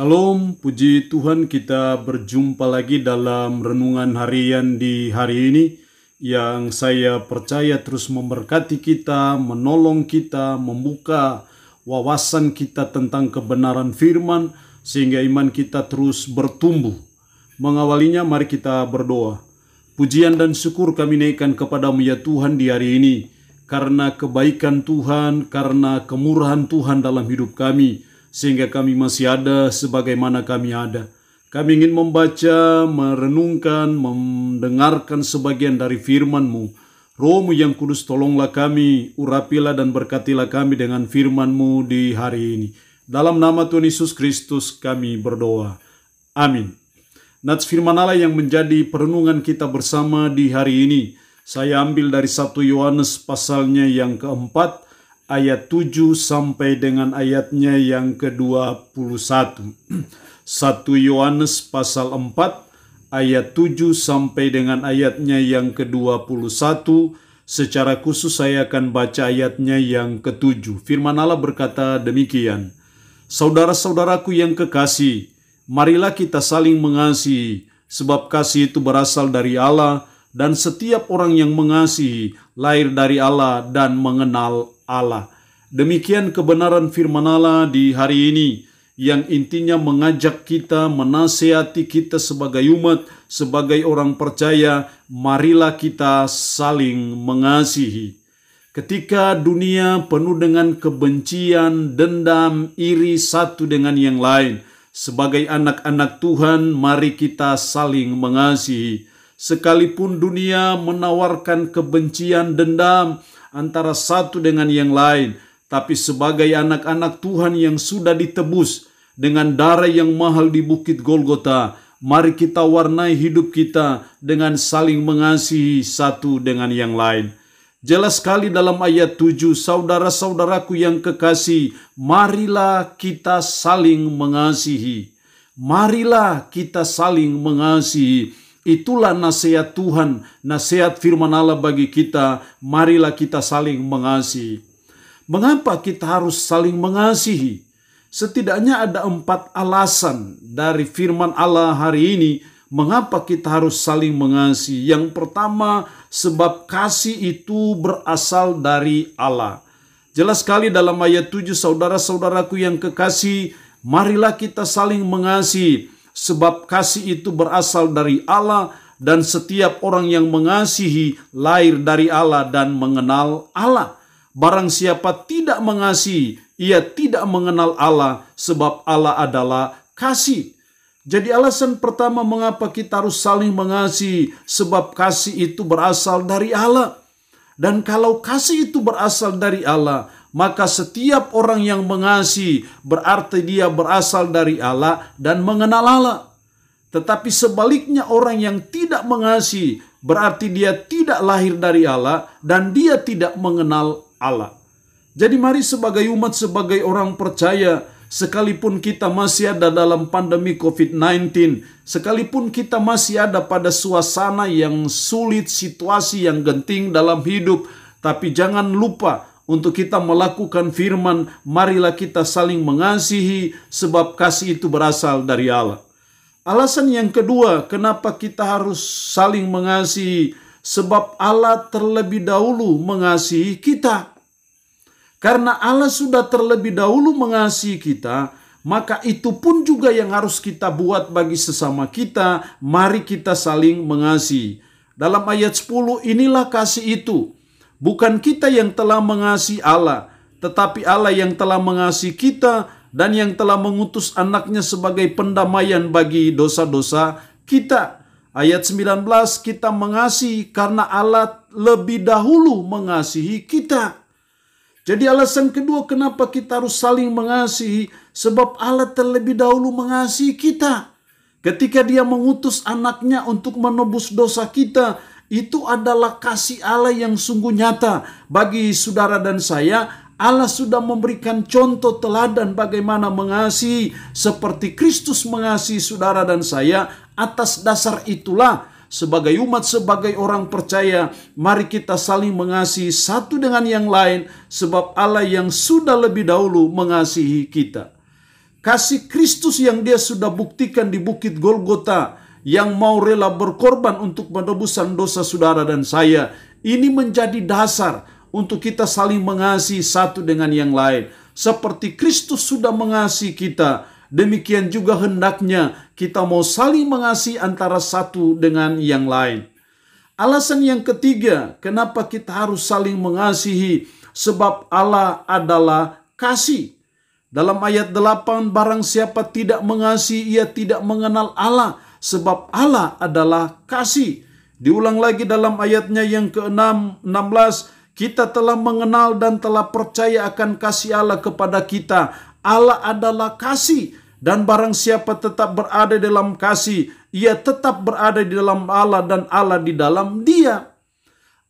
Shalom, puji Tuhan, kita berjumpa lagi dalam renungan harian di hari ini yang saya percaya terus memberkati kita, menolong kita, membuka wawasan kita tentang kebenaran firman sehingga iman kita terus bertumbuh. Mengawalinya mari kita berdoa. Pujian dan syukur kami naikkan kepadamu ya Tuhan di hari ini karena kebaikan Tuhan, karena kemurahan Tuhan dalam hidup kami, sehingga kami masih ada sebagaimana kami ada. Kami ingin membaca, merenungkan, mendengarkan sebagian dari firman-Mu. Roh-Mu yang kudus, tolonglah kami, urapilah dan berkatilah kami dengan firman-Mu di hari ini. Dalam nama Tuhan Yesus Kristus kami berdoa. Amin. Nats firman Allah yang menjadi perenungan kita bersama di hari ini, saya ambil dari 1 Yohanes pasalnya yang keempat, ayat 7 sampai dengan ayatnya yang ke-21. 1 Yohanes pasal 4 ayat 7 sampai dengan ayatnya yang ke-21. Secara khusus saya akan baca ayatnya yang ke-7. Firman Allah berkata demikian. Saudara-saudaraku yang kekasih, marilah kita saling mengasihi, sebab kasih itu berasal dari Allah, dan setiap orang yang mengasihi lahir dari Allah dan mengenal Allah. Demikian kebenaran firman Allah di hari ini yang intinya mengajak kita, menasihati kita sebagai umat, sebagai orang percaya, marilah kita saling mengasihi. Ketika dunia penuh dengan kebencian, dendam, iri satu dengan yang lain, sebagai anak-anak Tuhan, mari kita saling mengasihi. Sekalipun dunia menawarkan kebencian, dendam antara satu dengan yang lain, tapi sebagai anak-anak Tuhan yang sudah ditebus dengan darah yang mahal di Bukit Golgota, mari kita warnai hidup kita dengan saling mengasihi satu dengan yang lain. Jelas sekali dalam ayat 7, saudara-saudaraku yang kekasih, marilah kita saling mengasihi. Marilah kita saling mengasihi. Itulah nasihat Tuhan, nasihat firman Allah bagi kita, marilah kita saling mengasihi. Mengapa kita harus saling mengasihi? Setidaknya ada 4 alasan dari firman Allah hari ini, mengapa kita harus saling mengasihi. Yang pertama, sebab kasih itu berasal dari Allah. Jelas sekali dalam ayat 7, saudara-saudaraku yang kekasih, marilah kita saling mengasihi. Sebab kasih itu berasal dari Allah, dan setiap orang yang mengasihi lahir dari Allah dan mengenal Allah. Barang siapa tidak mengasihi, ia tidak mengenal Allah, sebab Allah adalah kasih. Jadi alasan pertama mengapa kita harus saling mengasihi, sebab kasih itu berasal dari Allah. Dan kalau kasih itu berasal dari Allah, maka setiap orang yang mengasihi berarti dia berasal dari Allah dan mengenal Allah. Tetapi sebaliknya orang yang tidak mengasihi berarti dia tidak lahir dari Allah dan dia tidak mengenal Allah. Jadi mari sebagai umat, sebagai orang percaya, sekalipun kita masih ada dalam pandemi COVID-19, sekalipun kita masih ada pada suasana yang sulit, situasi yang genting dalam hidup, tapi jangan lupa untuk kita melakukan firman, marilah kita saling mengasihi, sebab kasih itu berasal dari Allah. Alasan yang kedua, kenapa kita harus saling mengasihi? Sebab Allah terlebih dahulu mengasihi kita. Karena Allah sudah terlebih dahulu mengasihi kita, maka itu pun juga yang harus kita buat bagi sesama kita. Mari kita saling mengasihi. Dalam ayat 10, inilah kasih itu. Bukan kita yang telah mengasihi Allah, tetapi Allah yang telah mengasihi kita dan yang telah mengutus anaknya sebagai pendamaian bagi dosa-dosa kita. Ayat 19, kita mengasihi karena Allah lebih dahulu mengasihi kita. Jadi alasan kedua kenapa kita harus saling mengasihi, sebab Allah terlebih dahulu mengasihi kita. Ketika dia mengutus anaknya untuk menebus dosa kita, itu adalah kasih Allah yang sungguh nyata bagi saudara dan saya. Allah sudah memberikan contoh teladan bagaimana mengasihi, seperti Kristus mengasihi saudara dan saya. Atas dasar itulah sebagai umat, sebagai orang percaya, mari kita saling mengasihi satu dengan yang lain, sebab Allah yang sudah lebih dahulu mengasihi kita. Kasih Kristus yang dia sudah buktikan di Bukit Golgota, yang mau rela berkorban untuk penebusan dosa saudara dan saya. Ini menjadi dasar untuk kita saling mengasihi satu dengan yang lain. Seperti Kristus sudah mengasihi kita, demikian juga hendaknya kita mau saling mengasihi antara satu dengan yang lain. Alasan yang ketiga, kenapa kita harus saling mengasihi? Sebab Allah adalah kasih. Dalam ayat 8, barang siapa tidak mengasihi, ia tidak mengenal Allah, sebab Allah adalah kasih. Diulang lagi dalam ayatnya yang ke-16, kita telah mengenal dan telah percaya akan kasih Allah kepada kita. Allah adalah kasih, dan barang siapa tetap berada dalam kasih, ia tetap berada di dalam Allah dan Allah di dalam dia.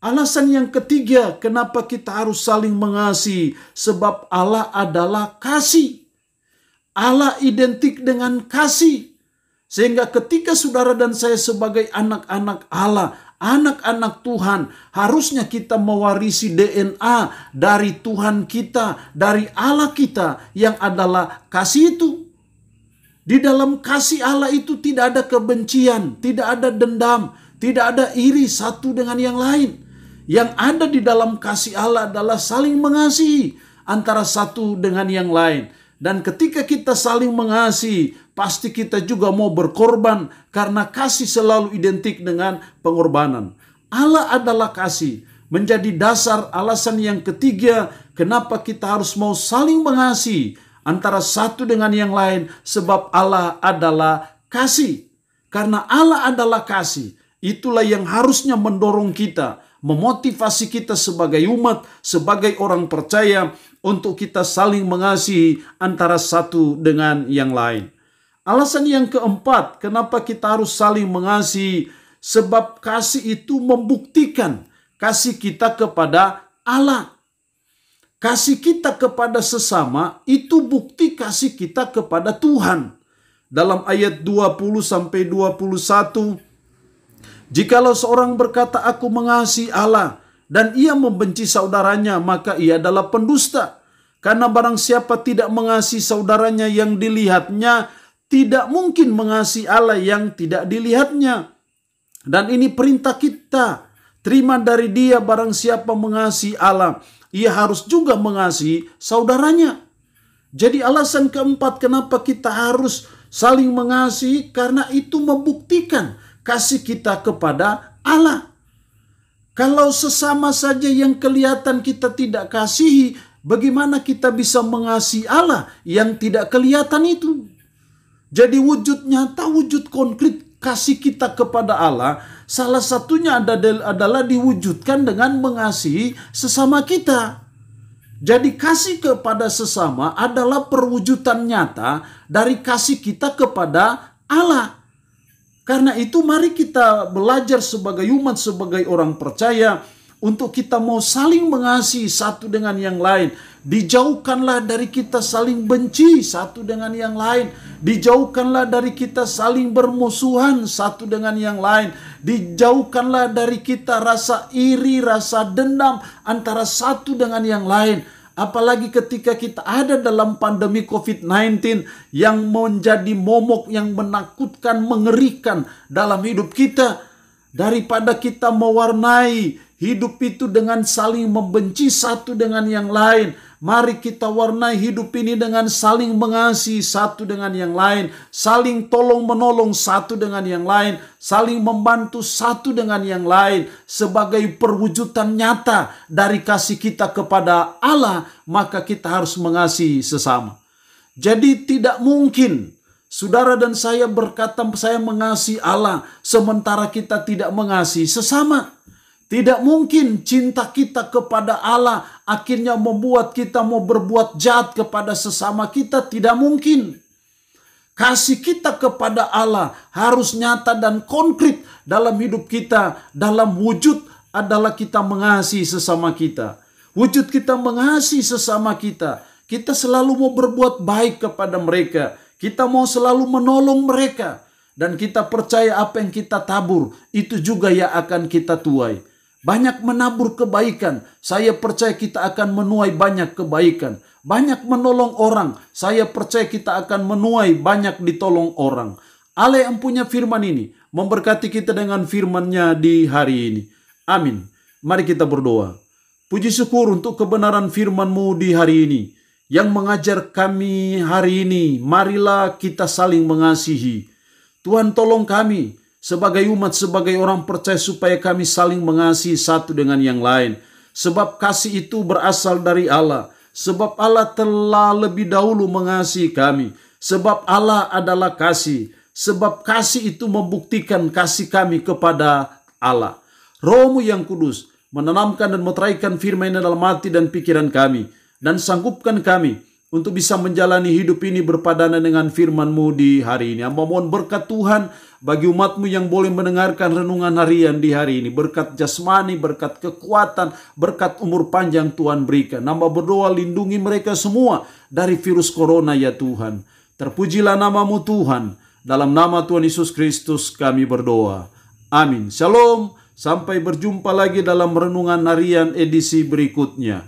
Alasan yang ketiga, kenapa kita harus saling mengasihi? Sebab Allah adalah kasih. Allah identik dengan kasih. Sehingga ketika saudara dan saya sebagai anak-anak Allah, anak-anak Tuhan, harusnya kita mewarisi DNA dari Tuhan kita, dari Allah kita yang adalah kasih itu. Di dalam kasih Allah itu tidak ada kebencian, tidak ada dendam, tidak ada iri satu dengan yang lain. Yang ada di dalam kasih Allah adalah saling mengasihi antara satu dengan yang lain. Dan ketika kita saling mengasihi, pasti kita juga mau berkorban, karena kasih selalu identik dengan pengorbanan. Allah adalah kasih. Menjadi dasar alasan yang ketiga, kenapa kita harus mau saling mengasihi antara satu dengan yang lain, sebab Allah adalah kasih. Karena Allah adalah kasih, itulah yang harusnya mendorong kita, memotivasi kita sebagai umat, sebagai orang percaya, untuk kita saling mengasihi antara satu dengan yang lain. Alasan yang keempat, kenapa kita harus saling mengasihi? Sebab kasih itu membuktikan kasih kita kepada Allah. Kasih kita kepada sesama itu bukti kasih kita kepada Tuhan. Dalam ayat 20-21, jikalau seorang berkata, aku mengasihi Allah, dan ia membenci saudaranya, maka ia adalah pendusta. Karena barang siapa tidak mengasihi saudaranya yang dilihatnya, tidak mungkin mengasihi Allah yang tidak dilihatnya. Dan ini perintah kita, terima dari dia, barang siapa mengasihi Allah, ia harus juga mengasihi saudaranya. Jadi alasan keempat kenapa kita harus saling mengasihi, karena itu membuktikan kasih kita kepada Allah. Kalau sesama saja yang kelihatan kita tidak kasihi, bagaimana kita bisa mengasihi Allah yang tidak kelihatan itu? Jadi wujud nyata, wujud konkret kasih kita kepada Allah, salah satunya adalah diwujudkan dengan mengasihi sesama kita. Jadi kasih kepada sesama adalah perwujudan nyata dari kasih kita kepada Allah. Karena itu mari kita belajar sebagai umat, sebagai orang percaya, untuk kita mau saling mengasihi satu dengan yang lain. Dijauhkanlah dari kita saling benci satu dengan yang lain. Dijauhkanlah dari kita saling bermusuhan satu dengan yang lain. Dijauhkanlah dari kita rasa iri, rasa dendam antara satu dengan yang lain. Apalagi ketika kita ada dalam pandemi COVID-19 yang menjadi momok yang menakutkan, mengerikan dalam hidup kita. Daripada kita mewarnai hidup itu dengan saling membenci satu dengan yang lain, mari kita warnai hidup ini dengan saling mengasihi satu dengan yang lain, saling tolong menolong satu dengan yang lain, saling membantu satu dengan yang lain sebagai perwujudan nyata dari kasih kita kepada Allah. Maka kita harus mengasihi sesama. Jadi tidak mungkin saudara dan saya berkata saya mengasihi Allah sementara kita tidak mengasihi sesama. Tidak mungkin cinta kita kepada Allah akhirnya membuat kita mau berbuat jahat kepada sesama kita. Tidak mungkin. Kasih kita kepada Allah harus nyata dan konkret dalam hidup kita. Dalam wujud adalah kita mengasihi sesama kita. Wujud kita mengasihi sesama kita. Kita selalu mau berbuat baik kepada mereka. Kita mau selalu menolong mereka. Dan kita percaya apa yang kita tabur, itu juga yang akan kita tuai. banyak menabur kebaikan. Saya percaya kita akan menuai banyak kebaikan. Banyak menolong orang. Saya percaya kita akan menuai banyak ditolong orang. Allah yang punya firman ini memberkati kita dengan firman-Nya di hari ini. Amin. Mari kita berdoa. Puji syukur untuk kebenaran firman-Mu di hari ini yang mengajar kami hari ini. Marilah kita saling mengasihi. Tuhan, tolong kami sebagai umat, sebagai orang percaya, supaya kami saling mengasihi satu dengan yang lain. Sebab kasih itu berasal dari Allah. Sebab Allah telah lebih dahulu mengasihi kami. Sebab Allah adalah kasih. Sebab kasih itu membuktikan kasih kami kepada Allah. Roh-Mu yang kudus menanamkan dan meteraikan firman dalam hati dan pikiran kami. Dan sanggupkan kami untuk bisa menjalani hidup ini berpadanan dengan firman-Mu di hari ini. Hamba mohon berkat Tuhan bagi umat-Mu yang boleh mendengarkan renungan harian di hari ini. Berkat jasmani, berkat kekuatan, berkat umur panjang Tuhan berikan. Hamba berdoa lindungi mereka semua dari virus corona ya Tuhan. Terpujilah nama-Mu Tuhan. Dalam nama Tuhan Yesus Kristus kami berdoa. Amin. Shalom. Sampai berjumpa lagi dalam renungan harian edisi berikutnya.